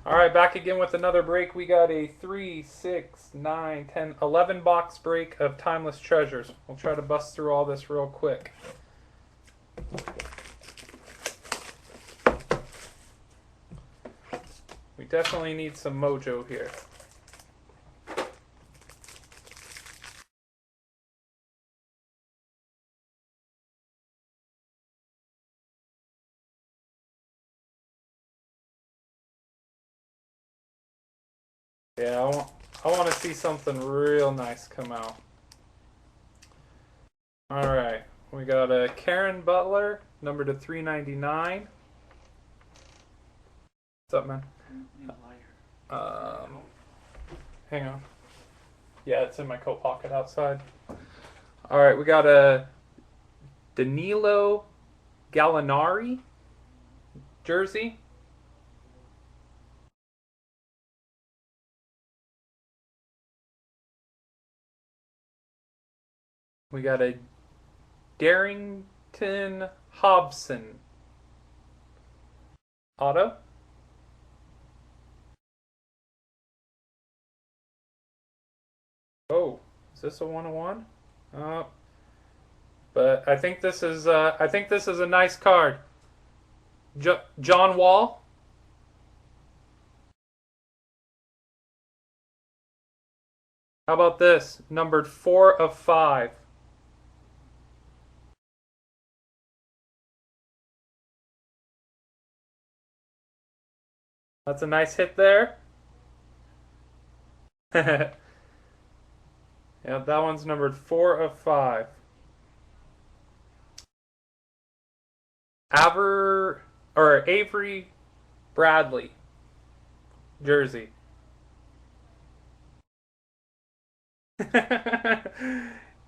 All right, back again with another break. We got a 3, 6, 9, 10, 11 box break of Timeless Treasures. We'll try to bust through all this real quick. We definitely need some mojo here. Yeah, I want to see something real nice come out. All right, we got a Karen Butler, number to 399. What's up, man? Um, Hang on. Yeah, it's in my coat pocket outside. All right, we got a Danilo Gallinari jersey. We got a Darrington Hobson auto. Oh, is this a 101? Oh, but I think this is a nice card. John Wall. How about this? Numbered 4 of 5. That's a nice hit there. Yeah, that one's numbered 4 of 5. Avery Bradley jersey.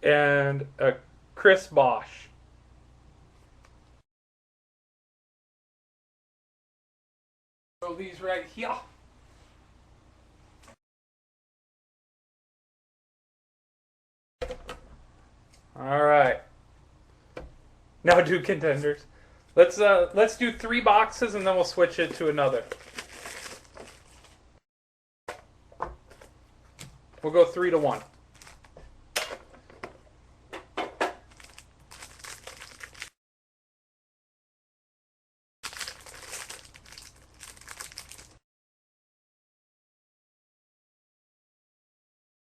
And a Chris Bosch. Throw these right here. All right. Now do contenders. Let's do 3 boxes and then we'll switch it to another. We'll go 3 to 1.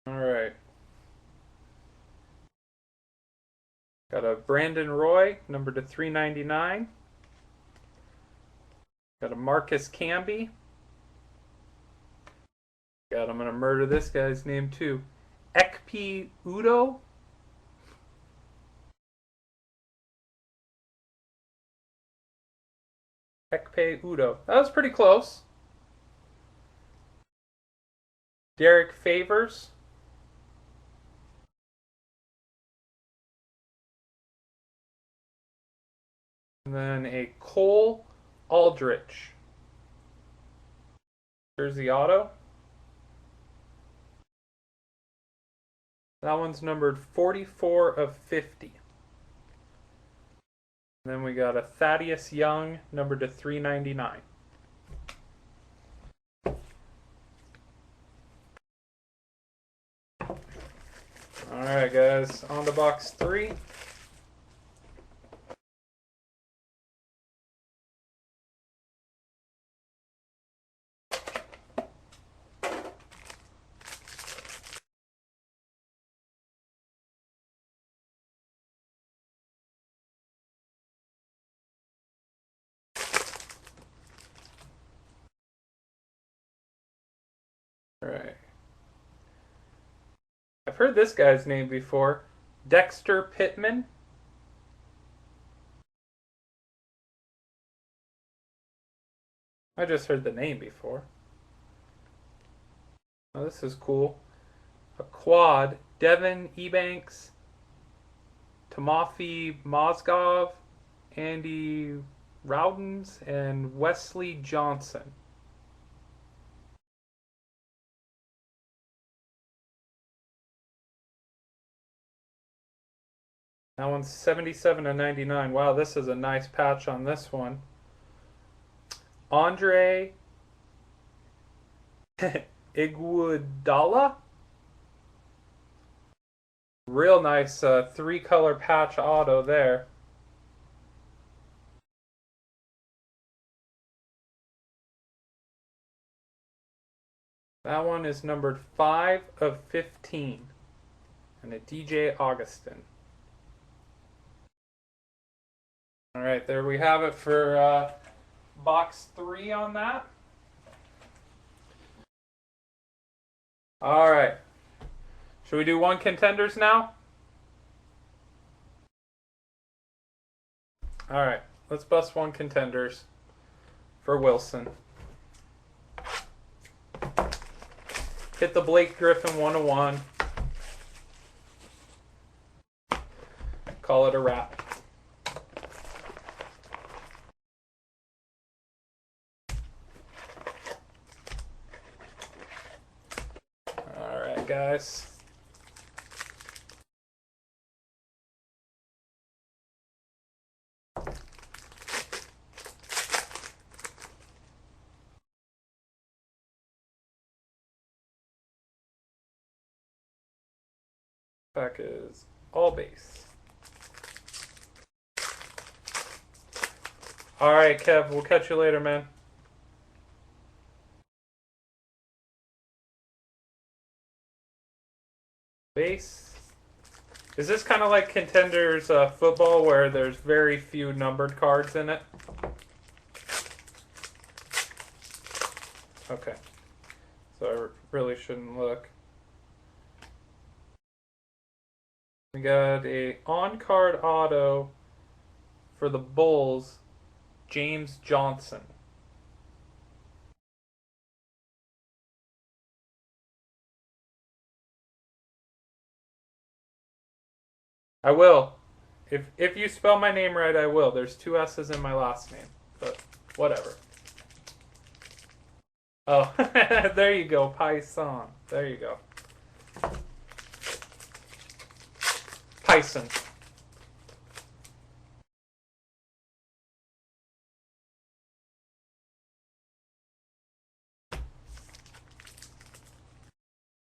All right. Got a Brandon Roy, number to 399. Got a Marcus Camby. God, I'm gonna murder this guy's name too. Ekpe Udo. Ekpe Udo. That was pretty close. Derek Favors. And then a Cole Aldrich. Jersey auto. That one's numbered 44 of 50. And then we got a Thaddeus Young, numbered to 399. All right, guys, on to box 3. All right. I've heard this guy's name before. Dexter Pittman. I just heard the name before. Oh, this is cool. A quad. Devin Ebanks, Timofey Mozgov, Andy Rowdens, and Wesley Johnson. That one's 77 to 99. Wow, this is a nice patch on this one. Andre Iguodala. Real nice three-color patch auto there. That one is numbered 5 of 15. And a DJ Augustin. All right, there we have it for box 3 on that. All right. Should we do one contenders now? All right, let's bust one contenders for Wilson. Hit the Blake Griffin 101. Call it a wrap. All right, guys. Pack is all base. All right, Kev, we'll catch you later, man. Base. Is this kind of like Contenders football where there's very few numbered cards in it? Okay. So I really shouldn't look. We got a on-card auto for the Bulls, James Johnson. I will. If you spell my name right, I will. There's 2 S's in my last name, but whatever. Oh, there you go, Python. There you go. Python.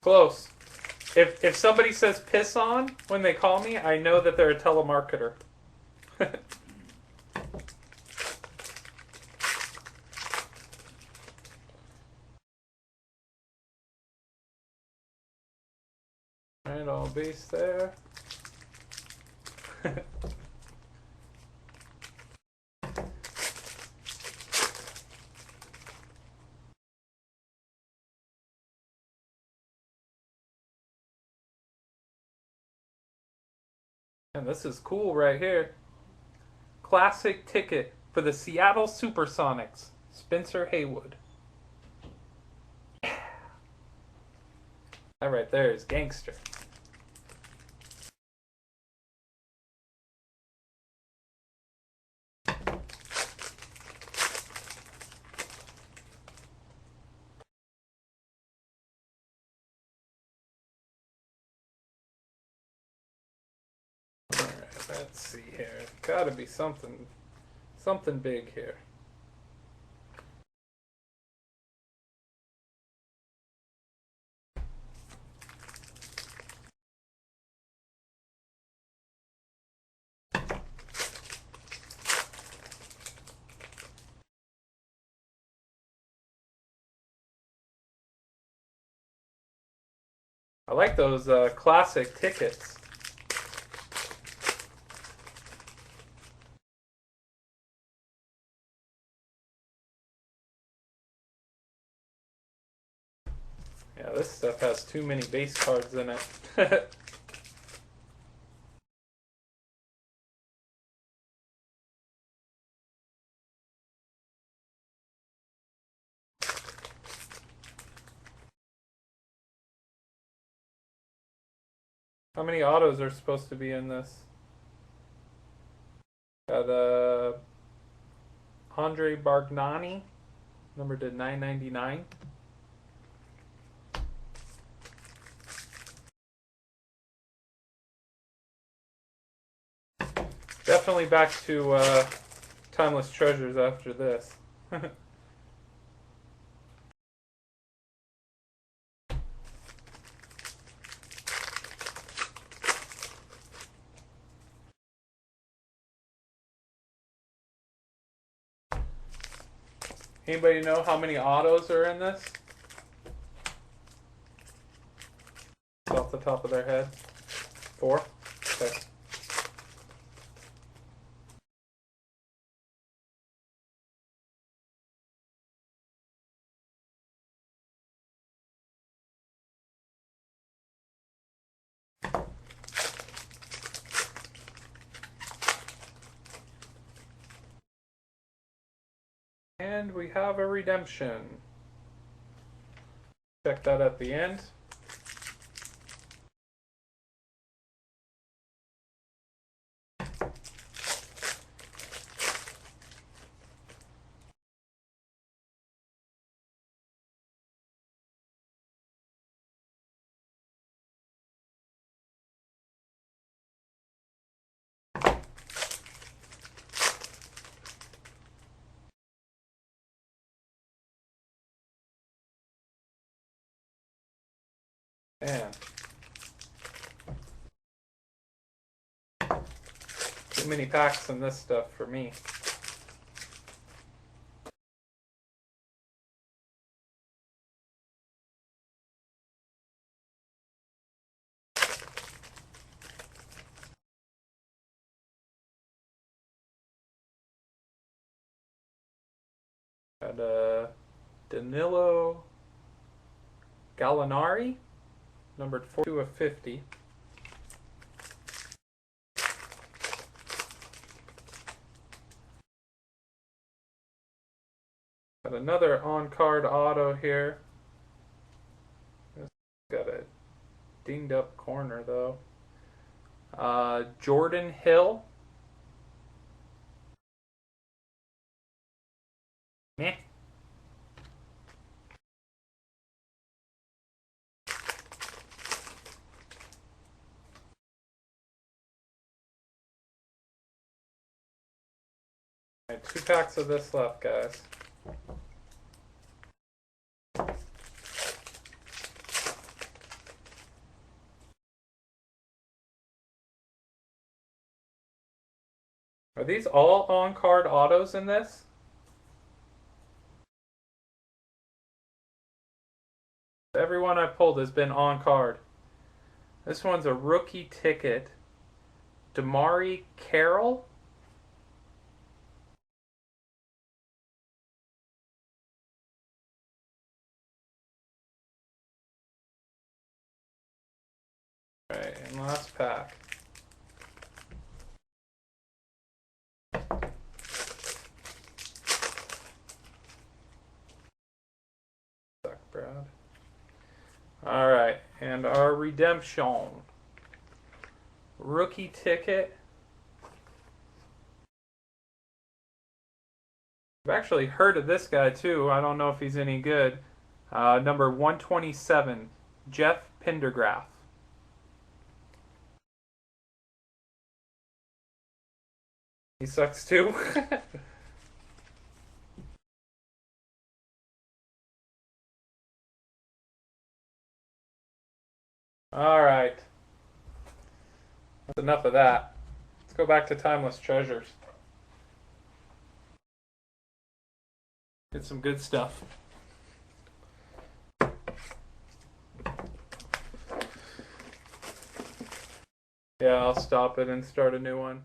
Close. If somebody says piss on when they call me, I know that they're a telemarketer. Alright, all base there. And this is cool right here. Classic ticket for the Seattle Supersonics, Spencer Haywood. That right there is gangster. Alright, let's see here. Gotta be something big here. I like those classic tickets. Yeah, this stuff has too many base cards in it. How many autos are supposed to be in this? Got Andre Bargnani, number to 999. Definitely back to Timeless Treasures after this. Anybody know how many autos are in this? Off the top of their head. 4? Okay. And we have a redemption. Check that at the end. And too many packs in this stuff for me. Got Danilo Gallinari, numbered 42 of 50. Got another on-card auto here. Got a dinged up corner though. Jordan Hill. Meh. Alright, 2 packs of this left, guys. Are these all on-card autos in this? Everyone I pulled has been on-card. This one's a rookie ticket. Damari Carroll? Alright, and last pack. Suck, Brad. Alright, and our redemption. Rookie ticket. I've actually heard of this guy too. I don't know if he's any good. Number 127, Jeff Pendergraft. He sucks too. Alright. That's enough of that. Let's go back to Timeless Treasures. Get some good stuff. Yeah, I'll stop it and start a new one.